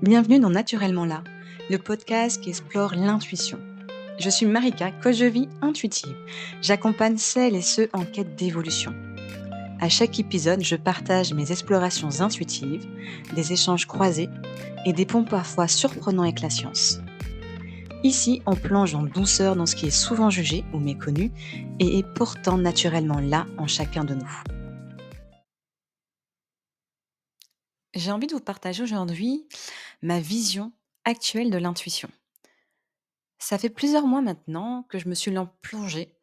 Bienvenue dans Naturellement là, le podcast qui explore l'intuition. Je suis Marika, coach de vie intuitive. J'accompagne celles et ceux en quête d'évolution. À chaque épisode, je partage mes explorations intuitives, des échanges croisés et des ponts parfois surprenants avec la science. Ici, on plonge en douceur dans ce qui est souvent jugé ou méconnu et est pourtant naturellement là en chacun de nous. J'ai envie de vous partager aujourd'hui ma vision actuelle de l'intuition. Ça fait plusieurs mois maintenant que je me suis plongée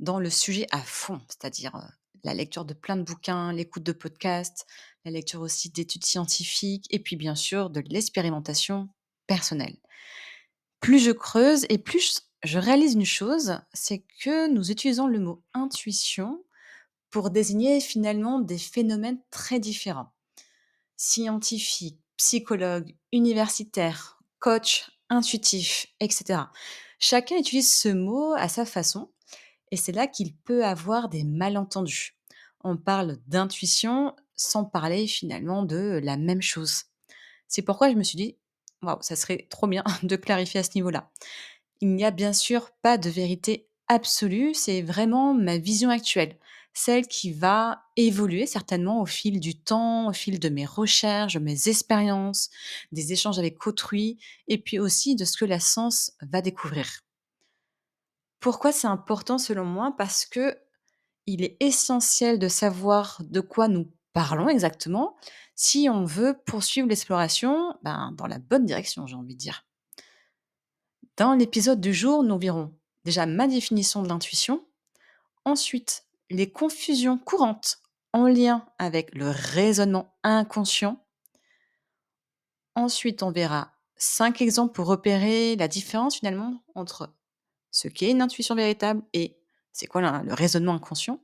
dans le sujet à fond, c'est-à-dire la lecture de plein de bouquins, l'écoute de podcasts, la lecture aussi d'études scientifiques et puis bien sûr de l'expérimentation personnelle. Plus je creuse et plus je réalise une chose, c'est que nous utilisons le mot intuition pour désigner finalement des phénomènes très différents. Scientifiques, psychologues, universitaires, coach, intuitif, etc. Chacun utilise ce mot à sa façon et c'est là qu'il peut avoir des malentendus. On parle d'intuition sans parler finalement de la même chose. C'est pourquoi je me suis dit, waouh, ça serait trop bien de clarifier à ce niveau-là. Il n'y a bien sûr pas de vérité absolue, c'est vraiment ma vision actuelle, celle qui va évoluer certainement au fil du temps, au fil de mes recherches, de mes expériences, des échanges avec autrui, et puis aussi de ce que la science va découvrir. Pourquoi c'est important selon moi? Parce que il est essentiel de savoir de quoi nous parlons exactement si on veut poursuivre l'exploration dans la bonne direction, j'ai envie de dire. Dans l'épisode du jour, nous verrons déjà ma définition de l'intuition, ensuite les confusions courantes en lien avec le raisonnement inconscient, ensuite on verra 5 exemples pour repérer la différence finalement entre ce qu'est une intuition véritable et c'est quoi le raisonnement inconscient,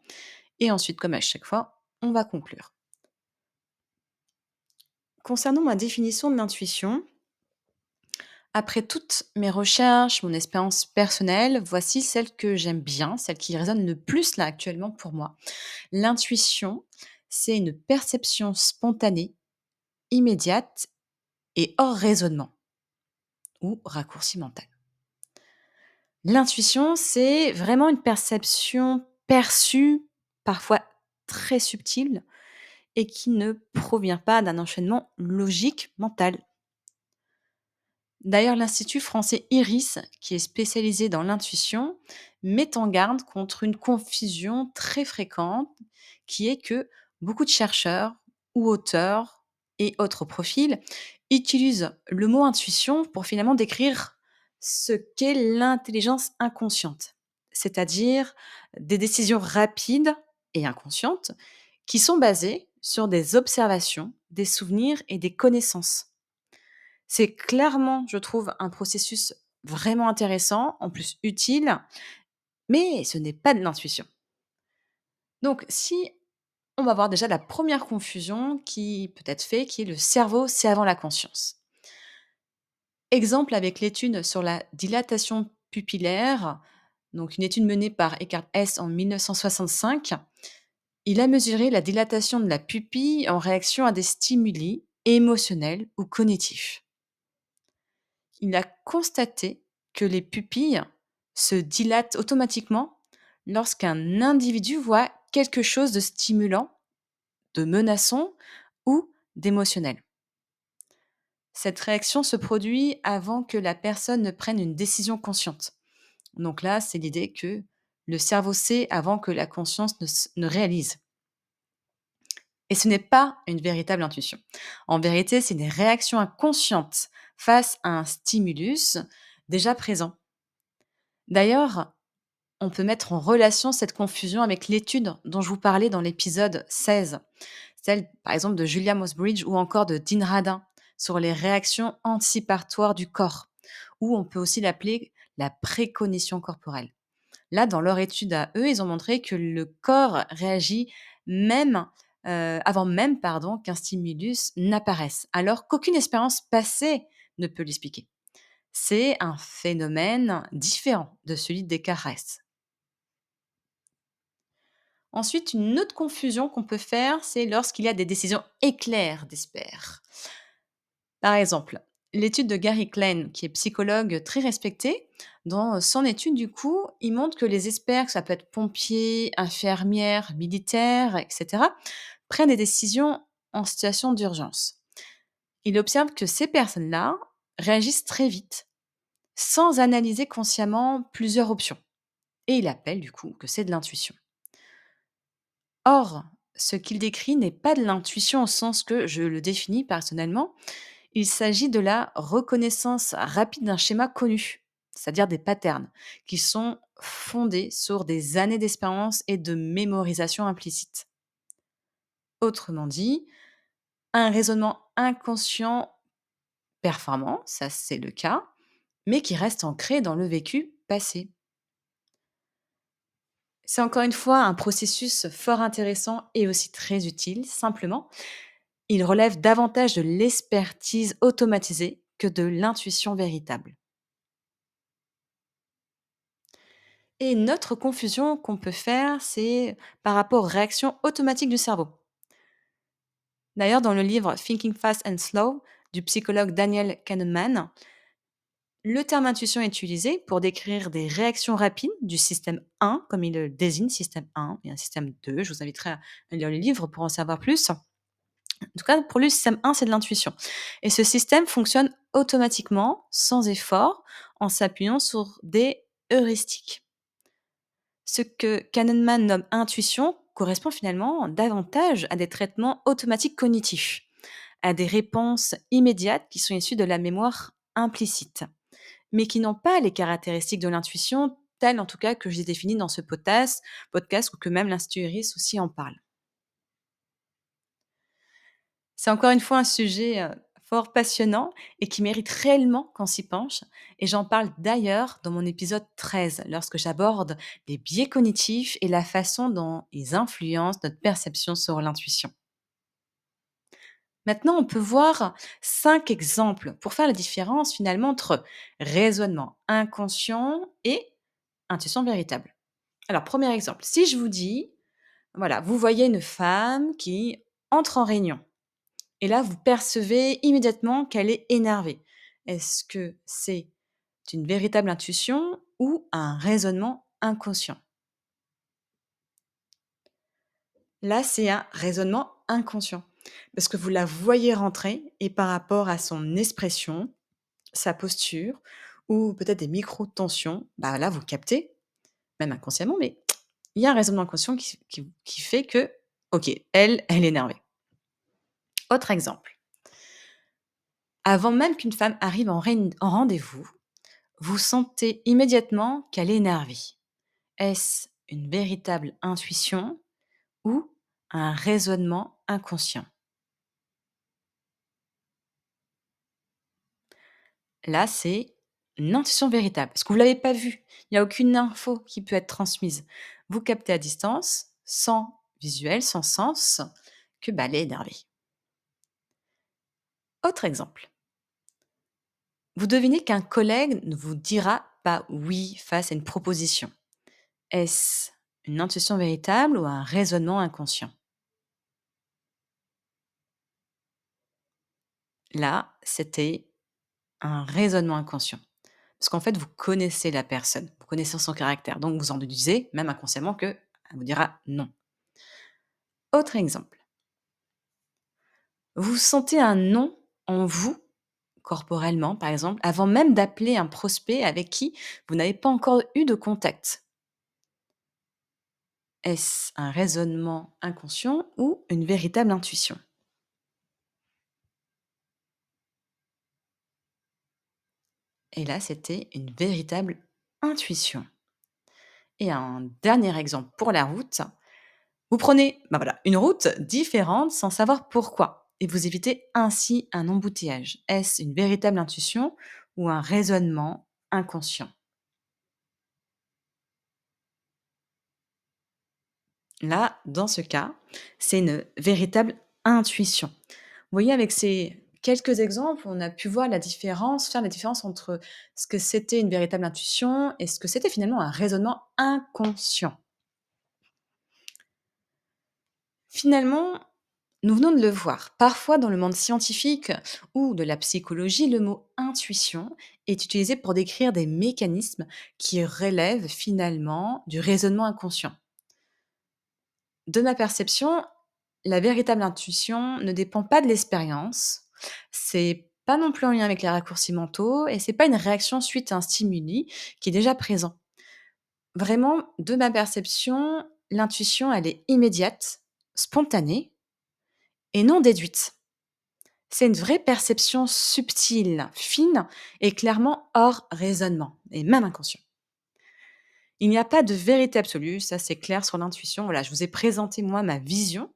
et ensuite comme à chaque fois, on va conclure. Concernant ma définition de l'intuition, après toutes mes recherches, mon expérience personnelle, voici celle que j'aime bien, celle qui résonne le plus là actuellement pour moi. L'intuition, c'est une perception spontanée, immédiate et hors raisonnement ou raccourci mental. L'intuition, c'est vraiment une perception perçue, parfois très subtile, et qui ne provient pas d'un enchaînement logique mental. D'ailleurs, l'Institut français IRIS, qui est spécialisé dans l'intuition, met en garde contre une confusion très fréquente, qui est que beaucoup de chercheurs ou auteurs et autres profils utilisent le mot intuition pour finalement décrire ce qu'est l'intelligence inconsciente, c'est-à-dire des décisions rapides et inconscientes qui sont basées sur des observations, des souvenirs et des connaissances. C'est clairement, je trouve, un processus vraiment intéressant, en plus utile, mais ce n'est pas de l'intuition. Donc si on va voir déjà la première confusion qui peut être faite, qui est le cerveau, c'est avant la conscience. Exemple avec l'étude sur la dilatation pupillaire, donc une étude menée par Eckhart Hess en 1965. Il a mesuré la dilatation de la pupille en réaction à des stimuli émotionnels ou cognitifs. Il a constaté que les pupilles se dilatent automatiquement lorsqu'un individu voit quelque chose de stimulant, de menaçant ou d'émotionnel. Cette réaction se produit avant que la personne ne prenne une décision consciente. Donc là, c'est l'idée que le cerveau sait avant que la conscience ne réalise. Et ce n'est pas une véritable intuition. En vérité, c'est une réaction inconsciente face à un stimulus déjà présent. D'ailleurs, on peut mettre en relation cette confusion avec l'étude dont je vous parlais dans l'épisode 16, celle par exemple de Julia Mossbridge ou encore de Dean Radin sur les réactions anticipatoires du corps, ou on peut aussi l'appeler la précognition corporelle. Là, dans leur étude à eux, ils ont montré que le corps réagit même avant même qu'un stimulus n'apparaisse, alors qu'aucune expérience passée ne peut l'expliquer. C'est un phénomène différent de celui des caresses. Ensuite, une autre confusion qu'on peut faire, c'est lorsqu'il y a des décisions éclairs d'experts. Par exemple, L'étude de Gary Klein, qui est psychologue très respecté, dans son étude, du coup, il montre que les experts, ça peut être pompiers, infirmières, militaires, etc., prennent des décisions en situation d'urgence. Il observe que ces personnes-là réagissent très vite, sans analyser consciemment plusieurs options. Et il appelle du coup que c'est de l'intuition. Or, ce qu'il décrit n'est pas de l'intuition au sens que je le définis personnellement. Il s'agit de la reconnaissance rapide d'un schéma connu, c'est-à-dire des patterns, qui sont fondés sur des années d'expérience et de mémorisation implicite. Autrement dit, un raisonnement inconscient performant, ça c'est le cas, mais qui reste ancré dans le vécu passé. C'est encore une fois un processus fort intéressant et aussi très utile. Simplement, il relève davantage de l'expertise automatisée que de l'intuition véritable. Et une autre confusion qu'on peut faire, c'est par rapport aux réactions automatiques du cerveau. D'ailleurs, dans le livre Thinking Fast and Slow du psychologue Daniel Kahneman, le terme intuition est utilisé pour décrire des réactions rapides du système 1, comme il le désigne, système 1 et un système 2. Je vous inviterai à lire le livre pour en savoir plus. En tout cas, pour lui, le système 1, c'est de l'intuition. Et ce système fonctionne automatiquement, sans effort, en s'appuyant sur des heuristiques. Ce que Kahneman nomme intuition correspond finalement davantage à des traitements automatiques cognitifs, à des réponses immédiates qui sont issues de la mémoire implicite, mais qui n'ont pas les caractéristiques de l'intuition, telles en tout cas que j'ai définies dans ce podcast ou que même l'Institut Iris aussi en parle. C'est encore une fois un sujet, fort passionnant et qui mérite réellement qu'on s'y penche et j'en parle d'ailleurs dans mon épisode 13 lorsque j'aborde les biais cognitifs et la façon dont ils influencent notre perception sur l'intuition. Maintenant, on peut voir 5 exemples pour faire la différence finalement entre raisonnement inconscient et intuition véritable. Alors, premier exemple, si je vous dis, voilà, vous voyez une femme qui entre en réunion. Et là, vous percevez immédiatement qu'elle est énervée. Est-ce que c'est une véritable intuition ou un raisonnement inconscient? Là, c'est un raisonnement inconscient. Parce que vous la voyez rentrer et par rapport à son expression, sa posture ou peut-être des micro-tensions, bah là, vous captez, même inconsciemment, mais il y a un raisonnement inconscient qui fait que, ok, elle est énervée. Autre exemple. Avant même qu'une femme arrive en rendez-vous, vous sentez immédiatement qu'elle est énervée. Est-ce une véritable intuition ou un raisonnement inconscient? Là, c'est une intuition véritable, parce que vous ne l'avez pas vue. Il n'y a aucune info qui peut être transmise. Vous captez à distance, sans visuel, sans sens, que bah, elle est énervée. Autre exemple. Vous devinez qu'un collègue ne vous dira pas oui face à une proposition. Est-ce une intuition véritable ou un raisonnement inconscient? Là, c'était un raisonnement inconscient. Parce qu'en fait, vous connaissez la personne, vous connaissez son caractère. Donc, vous en déduisez, même inconsciemment, qu'elle vous dira non. Autre exemple. Vous sentez un non en vous, corporellement, par exemple, avant même d'appeler un prospect avec qui vous n'avez pas encore eu de contact. Est-ce un raisonnement inconscient ou une véritable intuition? Et là, c'était une véritable intuition. Et un dernier exemple pour la route. Vous prenez, bah voilà, une route différente sans savoir pourquoi et vous évitez ainsi un embouteillage. Est-ce une véritable intuition ou un raisonnement inconscient? Là, dans ce cas, c'est une véritable intuition. Vous voyez, avec ces quelques exemples, on a pu voir la différence, faire la différence entre ce que c'était une véritable intuition et ce que c'était finalement un raisonnement inconscient. Finalement, Nous venons de le voir. Parfois, dans le monde scientifique ou de la psychologie, le mot intuition est utilisé pour décrire des mécanismes qui relèvent finalement du raisonnement inconscient. De ma perception, la véritable intuition ne dépend pas de l'expérience. C'est pas non plus en lien avec les raccourcis mentaux et c'est pas une réaction suite à un stimuli qui est déjà présent. Vraiment, de ma perception, l'intuition, elle est immédiate, spontanée et non déduite. C'est une vraie perception subtile, fine et clairement hors raisonnement et même inconscient. Il n'y a pas de vérité absolue, ça c'est clair sur l'intuition. Voilà, je vous ai présenté moi ma vision.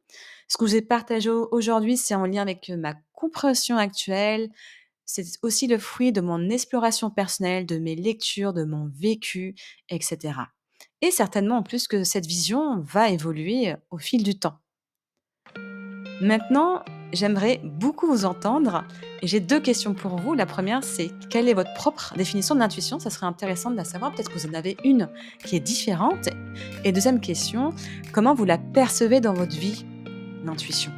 Ce que je vous ai partagé aujourd'hui, c'est en lien avec ma compréhension actuelle. C'est aussi le fruit de mon exploration personnelle, de mes lectures, de mon vécu, etc. Et certainement en plus que cette vision va évoluer au fil du temps. Maintenant, j'aimerais beaucoup vous entendre et j'ai 2 questions pour vous. La première, c'est quelle est votre propre définition de l'intuition? Ça serait intéressant de la savoir, peut-être que vous en avez une qui est différente. Et deuxième question, comment vous la percevez dans votre vie, l'intuition?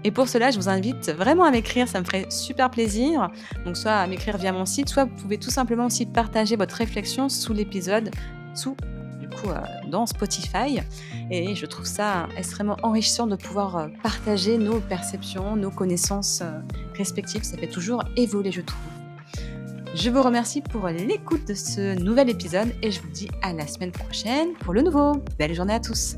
Et pour cela, je vous invite vraiment à m'écrire, ça me ferait super plaisir. Donc soit à m'écrire via mon site, soit vous pouvez tout simplement aussi partager votre réflexion sous l'épisode, sous du coup, dans Spotify. Et je trouve ça extrêmement enrichissant de pouvoir, partager nos perceptions, nos connaissances, respectives. Ça fait toujours évoluer, je trouve. Je vous remercie pour l'écoute de ce nouvel épisode et je vous dis à la semaine prochaine pour le nouveau. Belle journée à tous.